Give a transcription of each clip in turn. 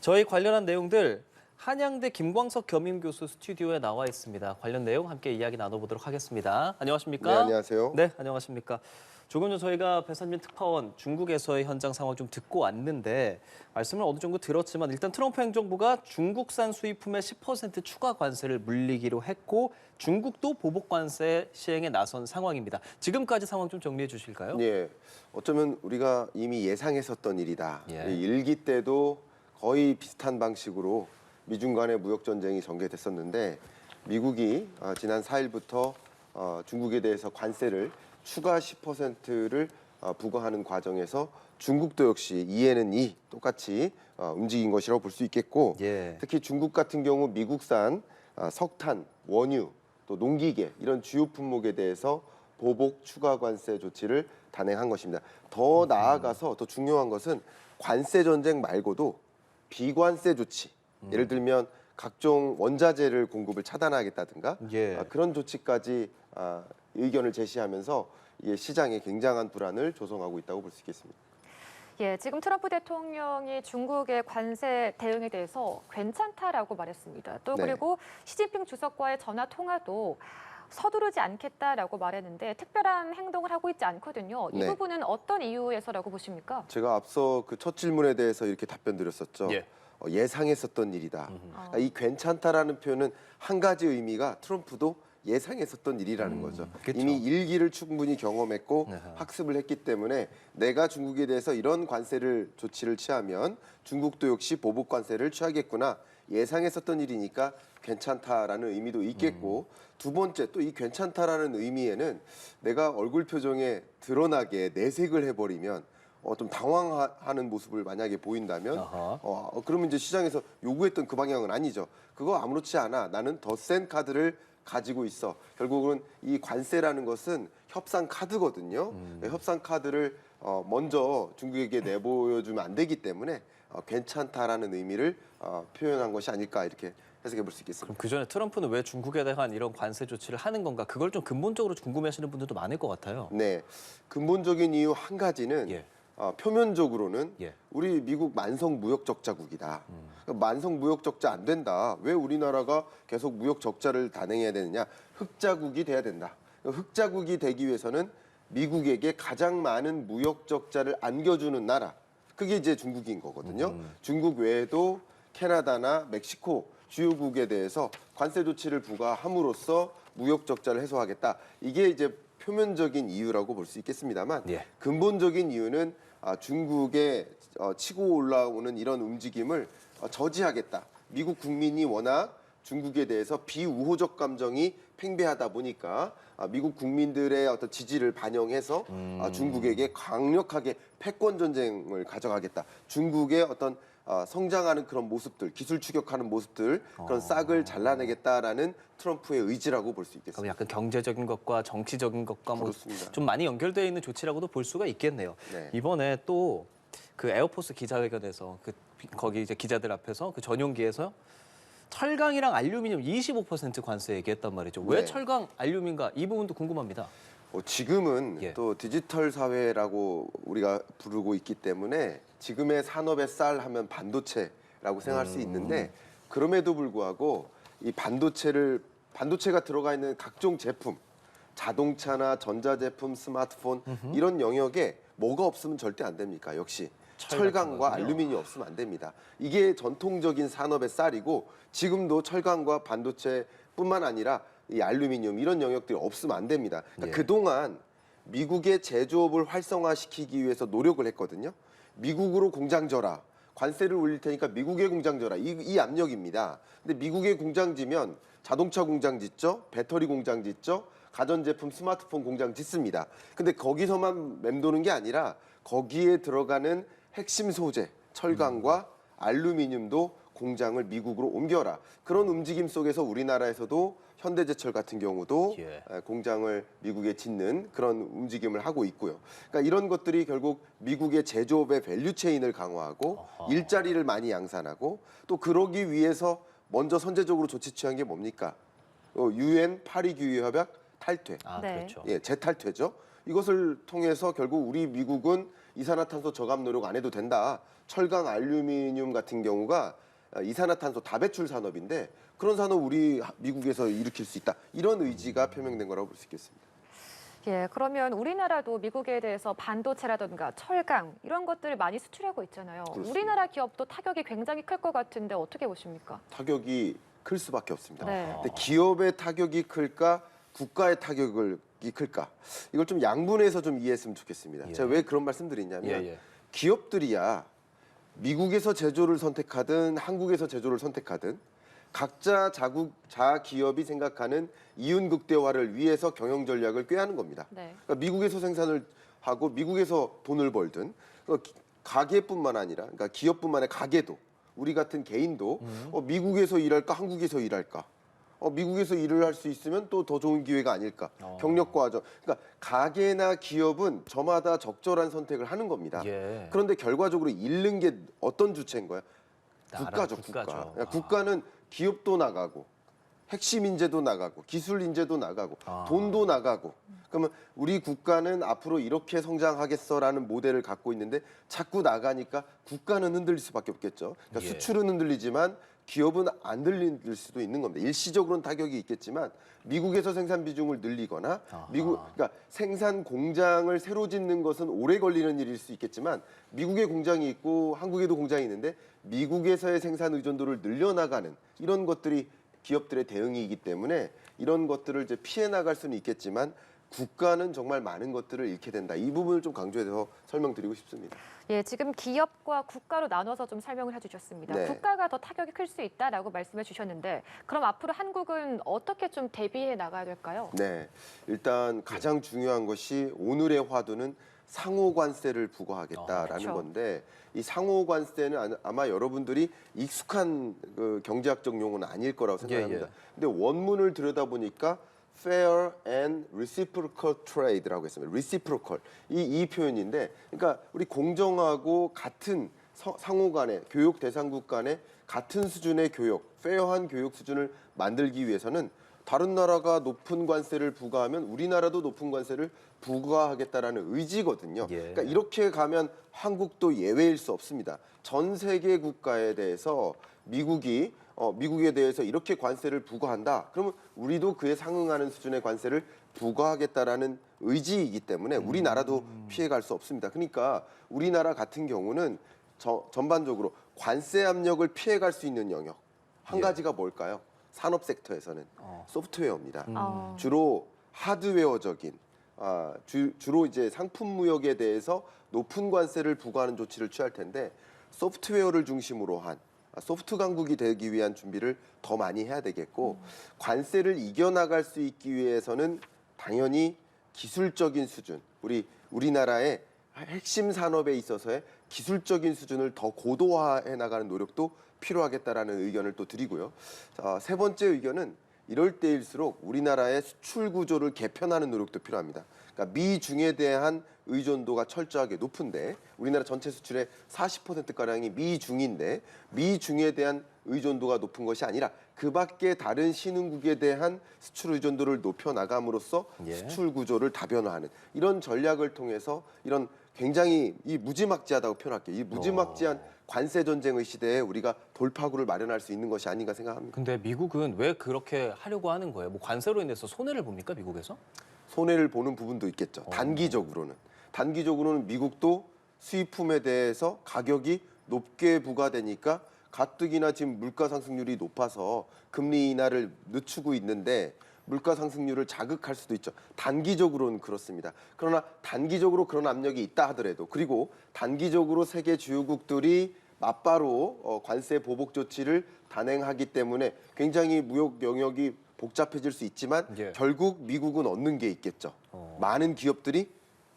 저희 관련한 내용들 한양대 김광석 겸임교수 스튜디오에 나와 있습니다. 관련 내용 함께 이야기 나눠보도록 하겠습니다. 안녕하십니까? 네, 안녕하세요. 네, 안녕하십니까? 조금 전 저희가 배선민 특파원 중국에서의 현장 상황 좀 듣고 왔는데 말씀을 어느 정도 들었지만 일단 트럼프 행정부가 중국산 수입품의 10% 추가 관세를 물리기로 했고 중국도 보복 관세 시행에 나선 상황입니다. 지금까지 상황 좀 정리해 주실까요? 예, 어쩌면 우리가 이미 예상했었던 일이다. 예. 일기 때도 거의 비슷한 방식으로 미중 간의 무역 전쟁이 전개됐었는데 미국이 지난 4일부터 중국에 대해서 관세를 추가 10%를 부과하는 과정에서 중국도 역시 이에는 이 똑같이 움직인 것이라고 볼 수 있겠고 예. 특히 중국 같은 경우 미국산 석탄, 원유, 또 농기계 이런 주요 품목에 대해서 보복 추가 관세 조치를 단행한 것입니다. 더 나아가서 더 중요한 것은 관세 전쟁 말고도 비관세 조치, 예를 들면 각종 원자재를 공급을 차단하겠다든가 예. 그런 조치까지 의견을 제시하면서 이게 시장에 굉장한 불안을 조성하고 있다고 볼 수 있겠습니다. 예, 지금 트럼프 대통령이 중국의 관세 대응에 대해서 괜찮다라고 말했습니다. 또 네. 그리고 시진핑 주석과의 전화 통화도 서두르지 않겠다라고 말했는데 특별한 행동을 하고 있지 않거든요. 이 네. 부분은 어떤 이유에서라고 보십니까? 제가 앞서 그 첫 질문에 대해서 이렇게 답변 드렸었죠. 예. 예상했었던 일이다. 이 괜찮다라는 표현은 한 가지 의미가 트럼프도 예상했었던 일이라는 거죠. 그쵸. 이미 일기를 충분히 경험했고 아하. 학습을 했기 때문에 내가 중국에 대해서 이런 관세를 조치를 취하면 중국도 역시 보복 관세를 취하겠구나 예상했었던 일이니까 괜찮다라는 의미도 있겠고 두 번째 또 이 괜찮다라는 의미에는 내가 얼굴 표정에 드러나게 내색을 해버리면 좀 당황하는 모습을 만약에 보인다면 그러면 이제 시장에서 요구했던 그 방향은 아니죠. 그거 아무렇지 않아. 나는 더 센 카드를 가지고 있어. 결국은 이 관세라는 것은 협상 카드거든요. 협상 카드를 먼저 중국에게 내보여주면 안 되기 때문에 괜찮다라는 의미를 표현한 것이 아닐까 이렇게 해석해 볼 수 있겠습니다. 그럼 그 전에 트럼프는 왜 중국에 대한 이런 관세 조치를 하는 건가? 그걸 좀 근본적으로 궁금해하시는 분들도 많을 것 같아요. 네, 근본적인 이유 한 가지는 예. 표면적으로는 예. 우리 미국 만성 무역 적자국이다. 만성 무역 적자 안 된다. 왜 우리나라가 계속 무역 적자를 단행해야 되느냐? 흑자국이 돼야 된다. 흑자국이 되기 위해서는 미국에게 가장 많은 무역 적자를 안겨주는 나라. 그게 이제 중국인 거거든요. 중국 외에도 캐나다나 멕시코 주요국에 대해서 관세 조치를 부과함으로써 무역 적자를 해소하겠다. 이게 이제 표면적인 이유라고 볼 수 있겠습니다만 예. 근본적인 이유는 중국의 치고 올라오는 이런 움직임을 저지하겠다. 미국 국민이 워낙 중국에 대해서 비우호적 감정이 팽배하다 보니까 미국 국민들의 어떤 지지를 반영해서 중국에게 강력하게 패권 전쟁을 가져가겠다. 중국의 어떤 성장하는 그런 모습들, 기술 추격하는 모습들, 그런 싹을 잘라내겠다라는 트럼프의 의지라고 볼 수 그럼 있겠습니다. 약간 경제적인 것과 정치적인 것과 뭐 그렇습니다. 좀 많이 연결되어 있는 조치라고도 볼 수가 있겠네요. 네. 이번에 또 그 에어포스 기자회견에서 거기 이제 기자들 앞에서 그 전용기에서 철강이랑 알루미늄 25% 관세 얘기했단 말이죠. 왜 네. 철강, 알루미늄인가? 이 부분도 궁금합니다. 지금은 예. 또 디지털 사회라고 우리가 부르고 있기 때문에 지금의 산업의 쌀 하면 반도체라고 생각할 수 있는데 그럼에도 불구하고 이 반도체가 들어가 있는 각종 제품, 자동차나 전자제품, 스마트폰 이런 영역에 뭐가 없으면 절대 안 됩니까? 역시 철강과 알루미늄이 없으면 안 됩니다. 이게 전통적인 산업의 쌀이고 지금도 철강과 반도체뿐만 아니라 이 알루미늄 이런 영역들이 없으면 안 됩니다. 그러니까 예. 그동안 미국의 제조업을 활성화시키기 위해서 노력을 했거든요. 미국으로 공장 져라. 관세를 올릴 테니까 미국의 공장 져라. 이 압력입니다. 근데 미국의 공장 지면 자동차 공장 짓죠. 배터리 공장 짓죠. 가전제품, 스마트폰 공장 짓습니다. 근데 거기서만 맴도는 게 아니라 거기에 들어가는 핵심 소재, 철강과 알루미늄도 공장을 미국으로 옮겨라. 그런 움직임 속에서 우리나라에서도 현대제철 같은 경우도 예. 공장을 미국에 짓는 그런 움직임을 하고 있고요. 그러니까 이런 것들이 결국 미국의 제조업의 밸류체인을 강화하고 일자리를 많이 양산하고 또 그러기 위해서 먼저 선제적으로 조치 취한 게 뭡니까? UN 파리 규율 협약 탈퇴. 네. 그렇죠. 예, 재탈퇴죠. 이것을 통해서 결국 우리 미국은 이산화탄소 저감 노력 안 해도 된다. 철강, 알루미늄 같은 경우가 이산화탄소 다배출 산업인데 그런 산업 우리 미국에서 일으킬 수 있다. 이런 의지가 표명된 거라고 볼 수 있겠습니다. 예, 그러면 우리나라도 미국에 대해서 반도체라든가 철강 이런 것들을 많이 수출하고 있잖아요. 그렇습니다. 우리나라 기업도 타격이 굉장히 클 것 같은데 어떻게 보십니까? 타격이 클 수밖에 없습니다. 네. 근데 기업의 타격이 클까, 국가의 타격이 클까? 이걸 좀 양분해서 좀 이해했으면 좋겠습니다. 예. 제가 왜 그런 말씀드리냐면 예. 기업들이야 미국에서 제조를 선택하든 한국에서 제조를 선택하든 각자 자기업이 생각하는 이윤극대화를 위해서 경영 전략을 꾀하는 겁니다. 네. 그러니까 미국에서 생산을 하고 미국에서 돈을 벌든 가게뿐만 아니라 그러니까 기업뿐만 아니라 가게도 우리 같은 개인도 미국에서 일할까 한국에서 일할까 미국에서 일을 할 수 있으면 또 더 좋은 기회가 아닐까 경력 과정 그러니까 가게나 기업은 저마다 적절한 선택을 하는 겁니다. 예. 그런데 결과적으로 잃는 게 어떤 주체인 거야? 국가죠. 국가죠. 국가. 국가는 기업도 나가고 핵심 인재도 나가고 기술 인재도 나가고 돈도 나가고 그러면 우리 국가는 앞으로 이렇게 성장하겠어라는 모델을 갖고 있는데 자꾸 나가니까 국가는 흔들릴 수밖에 없겠죠. 그러니까 예. 수출은 흔들리지만 기업은 안 들릴 수도 있는 겁니다. 일시적으로는 타격이 있겠지만 미국에서 생산 비중을 늘리거나 그러니까 생산 공장을 새로 짓는 것은 오래 걸리는 일일 수 있겠지만 미국에 공장이 있고 한국에도 공장이 있는데 미국에서의 생산 의존도를 늘려나가는 이런 것들이 기업들의 대응이기 때문에 이런 것들을 이제 피해 나갈 수는 있겠지만 국가는 정말 많은 것들을 잃게 된다. 이 부분을 좀 강조해서 설명드리고 싶습니다. 예, 지금 기업과 국가로 나눠서 좀 설명을 해주셨습니다. 네. 국가가 더 타격이 클 수 있다라고 말씀해 주셨는데 그럼 앞으로 한국은 어떻게 좀 대비해 나가야 될까요? 네, 일단 가장 중요한 것이 오늘의 화두는 상호 관세를 부과하겠다라는 그렇죠. 건데 이 상호 관세는 아마 여러분들이 익숙한 그 경제학적 용어는 아닐 거라고 생각합니다. 근데 원문을 들여다보니까 fair and reciprocal trade라고 했습니다. reciprocal 이 표현인데, 그러니까 우리 공정하고 같은 상호 간의 교육 대상국 간의 같은 수준의 교육, 페어한 교육 수준을 만들기 위해서는 다른 나라가 높은 관세를 부과하면 우리나라도 높은 관세를 부과하겠다라는 의지거든요. 예. 그러니까 이렇게 가면 한국도 예외일 수 없습니다. 전 세계 국가에 대해서 미국에 대해서 이렇게 관세를 부과한다. 그러면 우리도 그에 상응하는 수준의 관세를 부과하겠다라는 의지이기 때문에 우리나라도 피해갈 수 없습니다. 그러니까 우리나라 같은 경우는 전반적으로 관세 압력을 피해갈 수 있는 영역 한 가지가 뭘까요? 산업 섹터에서는 소프트웨어입니다. 주로 하드웨어적인 주로 이제 상품 무역에 대해서 높은 관세를 부과하는 조치를 취할 텐데 소프트웨어를 중심으로 한 소프트 강국이 되기 위한 준비를 더 많이 해야 되겠고 관세를 이겨나갈 수 있기 위해서는 당연히 기술적인 수준, 우리나라의 핵심 산업에 있어서의 기술적인 수준을 더 고도화해 나가는 노력도 필요하겠다라는 의견을 또 드리고요. 세 번째 의견은 이럴 때일수록 우리나라의 수출 구조를 개편하는 노력도 필요합니다. 그러니까 미중에 대한 의존도가 철저하게 높은데 우리나라 전체 수출의 40%가량이 미중인데 미중에 대한 의존도가 높은 것이 아니라 그 밖에 다른 신흥국에 대한 수출 의존도를 높여나감으로써 수출 구조를 다변화하는 이런 전략을 통해서 이런 굉장히 무지막지하다고 표현할게요. 이 무지막지한 관세 전쟁의 시대에 우리가 돌파구를 마련할 수 있는 것이 아닌가 생각합니다. 근데 미국은 왜 그렇게 하려고 하는 거예요? 뭐 관세로 인해서 손해를 봅니까, 미국에서? 손해를 보는 부분도 있겠죠. 단기적으로는 미국도 수입품에 대해서 가격이 높게 부과되니까 가뜩이나 지금 물가 상승률이 높아서 금리 인하를 늦추고 있는데 물가 상승률을 자극할 수도 있죠. 단기적으로는 그렇습니다. 그러나 단기적으로 그런 압력이 있다 하더라도 그리고 단기적으로 세계 주요국들이 맞바로 관세 보복 조치를 단행하기 때문에 굉장히 무역 영역이 복잡해질 수 있지만 결국 미국은 얻는 게 있겠죠. 많은 기업들이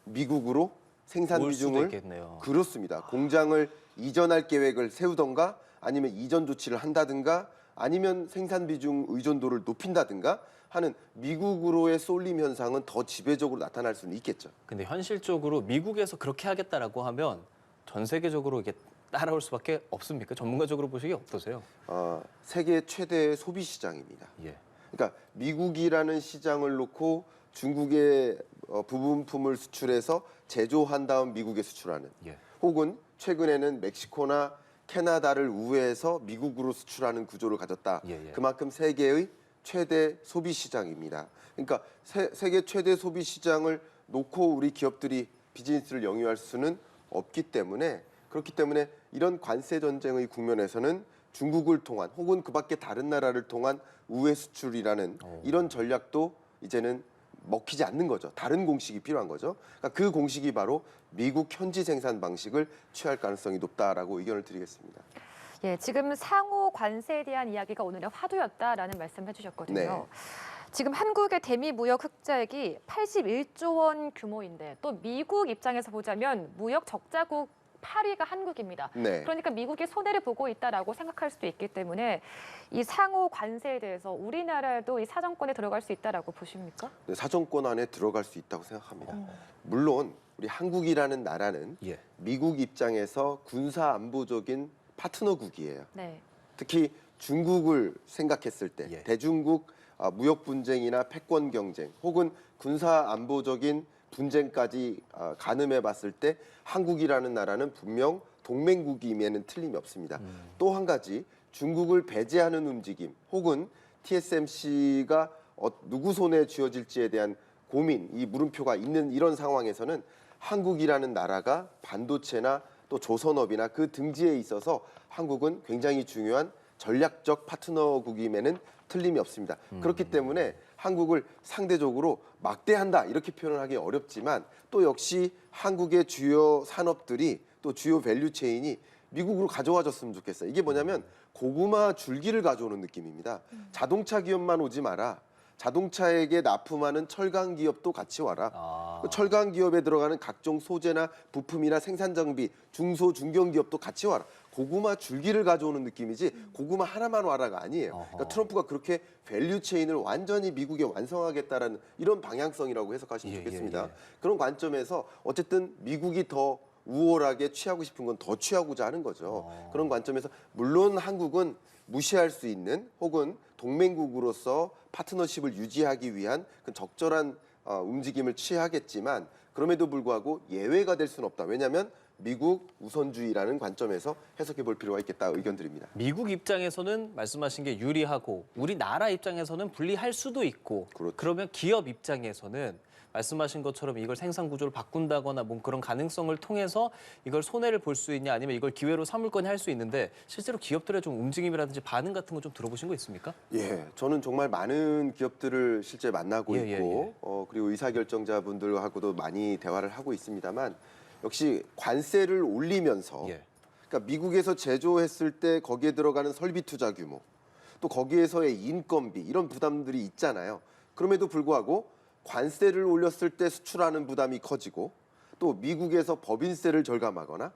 미국으로 생산 올 수도 비중을 있겠네요. 그렇습니다. 공장을 이전할 계획을 세우던가 아니면 이전 조치를 한다든가 아니면 생산 비중 의존도를 높인다든가 하는 미국으로의 쏠림 현상은 더 지배적으로 나타날 수는 있겠죠. 근데 현실적으로 미국에서 그렇게 하겠다라고 하면 전 세계적으로 이게 따라올 수밖에 없습니까? 전문가적으로 보시기에 어떠세요? 세계 최대의 소비 시장입니다. 예. 그러니까 미국이라는 시장을 놓고 중국의 부분품을 수출해서 제조한 다음 미국에 수출하는 혹은 최근에는 멕시코나 캐나다를 우회해서 미국으로 수출하는 구조를 가졌다. 예. 그만큼 세계의 최대 소비 시장입니다. 그러니까 세계 최대 소비 시장을 놓고 우리 기업들이 비즈니스를 영위할 수는 없기 때문에 그렇기 때문에 이런 관세 전쟁의 국면에서는 중국을 통한 혹은 그 밖에 다른 나라를 통한 우회 수출이라는 이런 전략도 이제는 먹히지 않는 거죠. 다른 공식이 필요한 거죠. 그러니까 그 공식이 바로 미국 현지 생산 방식을 취할 가능성이 높다라고 의견을 드리겠습니다. 예, 지금 상호 관세에 대한 이야기가 오늘의 화두였다라는 말씀을 해주셨거든요. 네. 지금 한국의 대미 무역 흑자액이 81조 원 규모인데 또 미국 입장에서 보자면 무역 적자국 8위가 한국입니다. 네. 그러니까 미국이 손해를 보고 있다라고 생각할 수도 있기 때문에 이 상호 관세에 대해서 우리나라도 이 사정권에 들어갈 수 있다라고 보십니까? 네, 사정권 안에 들어갈 수 있다고 생각합니다. 물론 우리 한국이라는 나라는 예. 미국 입장에서 군사 안보적인 파트너국이에요. 네. 특히 중국을 생각했을 때 예. 대중국 무역 분쟁이나 패권 경쟁 혹은 군사 안보적인 분쟁까지 가늠해 봤을 때 한국이라는 나라는 분명 동맹국임에는 틀림이 없습니다. 또 한 가지 중국을 배제하는 움직임 혹은 TSMC가 누구 손에 쥐어질지에 대한 고민, 이 물음표가 있는 이런 상황에서는 한국이라는 나라가 반도체나 또 조선업이나 그 등지에 있어서 한국은 굉장히 중요한 전략적 파트너국임에는 틀림이 없습니다. 그렇기 때문에 한국을 상대적으로 막대한다 이렇게 표현을 하기 어렵지만 또 역시 한국의 주요 산업들이 또 주요 밸류 체인이 미국으로 가져와줬으면 좋겠어요. 이게 뭐냐면 고구마 줄기를 가져오는 느낌입니다. 자동차 기업만 오지 마라. 자동차에게 납품하는 철강 기업도 같이 와라. 그 철강 기업에 들어가는 각종 소재나 부품이나 생산 장비, 중소 중견 기업도 같이 와라. 고구마 줄기를 가져오는 느낌이지 고구마 하나만 와라가 아니에요. 그러니까 트럼프가 그렇게 밸류 체인을 완전히 미국에 완성하겠다라는 이런 방향성이라고 해석하시면 좋겠습니다. 그런 관점에서 어쨌든 미국이 더 우월하게 취하고 싶은 건 더 취하고자 하는 거죠. 그런 관점에서 물론 한국은 무시할 수 있는 혹은 동맹국으로서 파트너십을 유지하기 위한 그 적절한 움직임을 취하겠지만 그럼에도 불구하고 예외가 될 수는 없다. 왜냐하면 미국 우선주의라는 관점에서 해석해 볼 필요가 있겠다 의견 드립니다. 미국 입장에서는 말씀하신 게 유리하고 우리나라 입장에서는 불리할 수도 있고 그렇죠. 그러면 기업 입장에서는 말씀하신 것처럼 이걸 생산 구조를 바꾼다거나 뭐 그런 가능성을 통해서 이걸 손해를 볼 수 있냐 아니면 이걸 기회로 삼을 거냐 할 수 있는데 실제로 기업들의 좀 움직임이라든지 반응 같은 거 좀 들어보신 거 있습니까? 예, 저는 정말 많은 기업들을 실제 만나고 예, 있고 그리고 의사결정자분들하고도 많이 대화를 하고 있습니다만 역시 관세를 올리면서 예. 그러니까 미국에서 제조했을 때 거기에 들어가는 설비 투자 규모 또 거기에서의 인건비 이런 부담들이 있잖아요. 그럼에도 불구하고 관세를 올렸을 때 수출하는 부담이 커지고 또 미국에서 법인세를 절감하거나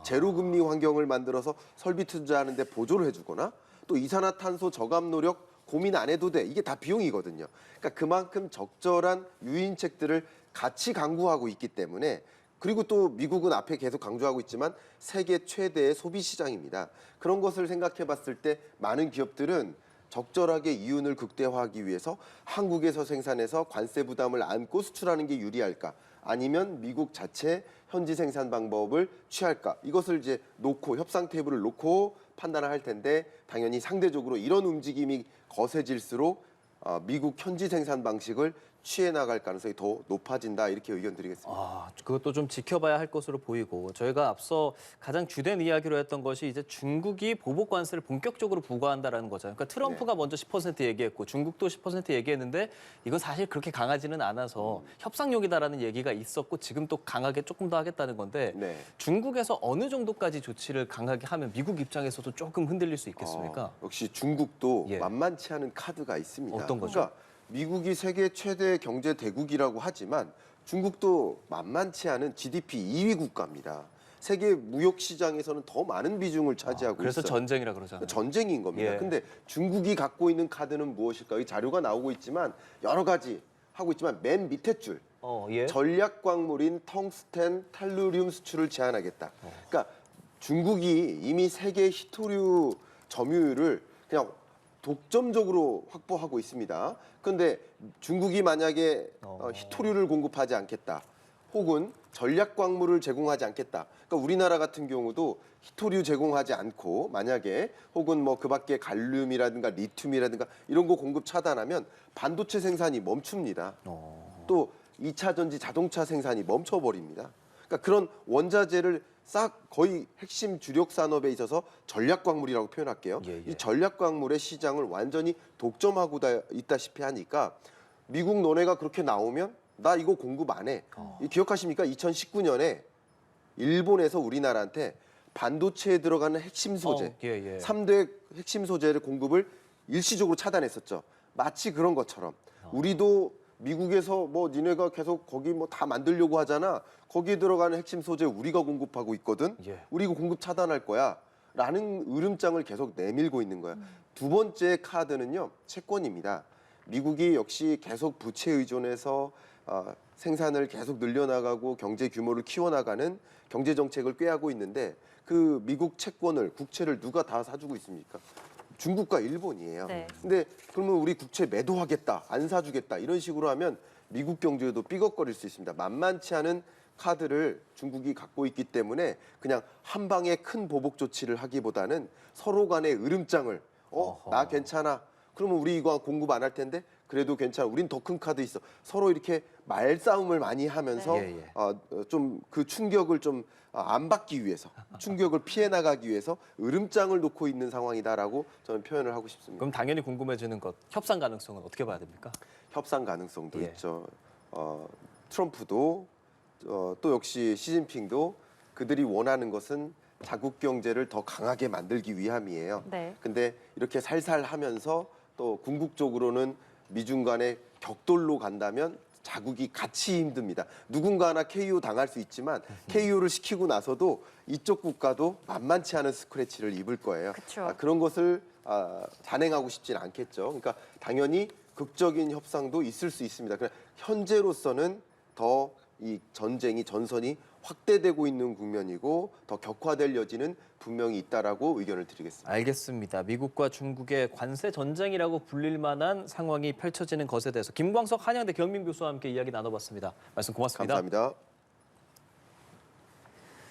제로금리 환경을 만들어서 설비 투자하는 데 보조를 해주거나 또 이산화탄소 저감 노력 고민 안 해도 돼. 이게 다 비용이거든요. 그러니까 그만큼 적절한 유인책들을 같이 강구하고 있기 때문에 그리고 또 미국은 앞에 계속 강조하고 있지만 세계 최대의 소비 시장입니다. 그런 것을 생각해 봤을 때 많은 기업들은 적절하게 이윤을 극대화하기 위해서 한국에서 생산해서 관세 부담을 안고 수출하는 게 유리할까? 아니면 미국 자체 현지 생산 방법을 취할까? 이것을 이제 놓고 협상 테이블을 놓고 판단을 할 텐데 당연히 상대적으로 이런 움직임이 거세질수록 미국 현지 생산 방식을 취해 나갈 가능성이 더 높아진다 이렇게 의견 드리겠습니다. 그것도 좀 지켜봐야 할 것으로 보이고 저희가 앞서 가장 주된 이야기로 했던 것이 이제 중국이 보복 관세를 본격적으로 부과한다라는 거잖아요. 그러니까 트럼프가 먼저 10% 얘기했고 중국도 10% 얘기했는데 이건 사실 그렇게 강하지는 않아서 협상용이다라는 얘기가 있었고 지금 또 강하게 조금 더 하겠다는 건데 네. 중국에서 어느 정도까지 조치를 강하게 하면 미국 입장에서도 조금 흔들릴 수 있겠습니까? 역시 중국도 예. 만만치 않은 카드가 있습니다. 어떤 거죠? 그러니까 미국이 세계 최대 경제 대국이라고 하지만 중국도 만만치 않은 GDP 2위 국가입니다. 세계 무역 시장에서는 더 많은 비중을 차지하고 그래서 있어요. 전쟁이라 그러잖아요. 전쟁인 겁니다. 예. 근데 중국이 갖고 있는 카드는 무엇일까? 이 자료가 나오고 있지만 여러 가지 하고 있지만 맨 밑에 줄 예. 전략 광물인 텅스텐, 탈루륨 수출을 제한하겠다. 그러니까 중국이 이미 세계 히토류 점유율을 그냥 독점적으로 확보하고 있습니다. 그런데 중국이 만약에 히토류를 공급하지 않겠다. 혹은 전략 광물을 제공하지 않겠다. 그러니까 우리나라 같은 경우도 히토류 제공하지 않고 만약에 혹은 뭐 그밖에 갈륨이라든가 리튬이라든가 이런 거 공급 차단하면 반도체 생산이 멈춥니다. 또 2차 전지 자동차 생산이 멈춰버립니다. 그러니까 그런 원자재를 싹 거의 핵심 주력 산업에 있어서 전략 광물이라고 표현할게요. 예, 예. 이 전략 광물의 시장을 완전히 독점하고 있다시피 하니까 미국 너네가 그렇게 나오면 나 이거 공급 안 해. 기억하십니까? 2019년에 일본에서 우리나라한테 반도체에 들어가는 핵심 소재, 예. 3대 핵심 소재를 공급을 일시적으로 차단했었죠. 마치 그런 것처럼 우리도 미국에서 뭐 니네가 계속 거기 뭐 다 만들려고 하잖아. 거기에 들어가는 핵심 소재 우리가 공급하고 있거든. 예. 우리가 공급 차단할 거야. 라는 으름장을 계속 내밀고 있는 거야. 두 번째 카드는요. 채권입니다. 미국이 역시 계속 부채 의존해서 생산을 계속 늘려나가고 경제 규모를 키워나가는 경제 정책을 꾀하고 있는데 그 미국 채권을 국채를 누가 다 사주고 있습니까? 중국과 일본이에요. 네. 근데 그러면 우리 국채 매도하겠다, 안 사주겠다 이런 식으로 하면 미국 경제에도 삐걱거릴 수 있습니다. 만만치 않은 카드를 중국이 갖고 있기 때문에 그냥 한 방에 큰 보복 조치를 하기보다는 서로 간의 으름장을 나 괜찮아. 그러면 우리 이거 공급 안 할 텐데 그래도 괜찮아. 우린 더 큰 카드 있어. 서로 이렇게 말싸움을 많이 하면서 네. 좀 그 충격을 좀 안 받기 위해서 충격을 피해 나가기 위해서 으름장을 놓고 있는 상황이다라고 저는 표현을 하고 싶습니다. 그럼 당연히 궁금해지는 것, 협상 가능성은 어떻게 봐야 됩니까? 협상 가능성도 예. 있죠. 트럼프도 또 역시 시진핑도 그들이 원하는 것은 자국 경제를 더 강하게 만들기 위함이에요. 네. 근데 이렇게 살살 하면서 또 궁극적으로는 미중 간의 격돌로 간다면 자국이 같이 힘듭니다. 누군가 하나 KO 당할 수 있지만 KO를 시키고 나서도 이쪽 국가도 만만치 않은 스크래치를 입을 거예요. 그쵸. 그런 것을 단행하고 싶진 않겠죠. 그러니까 당연히 극적인 협상도 있을 수 있습니다. 그러나 현재로서는 더 이 전선이 확대되고 있는 국면이고 더 격화될 여지는 분명히 있다라고 의견을 드리겠습니다. 알겠습니다. 미국과 중국의 관세 전쟁이라고 불릴 만한 상황이 펼쳐지는 것에 대해서 김광석 한양대 경민 교수와 함께 이야기 나눠봤습니다. 말씀 고맙습니다. 감사합니다.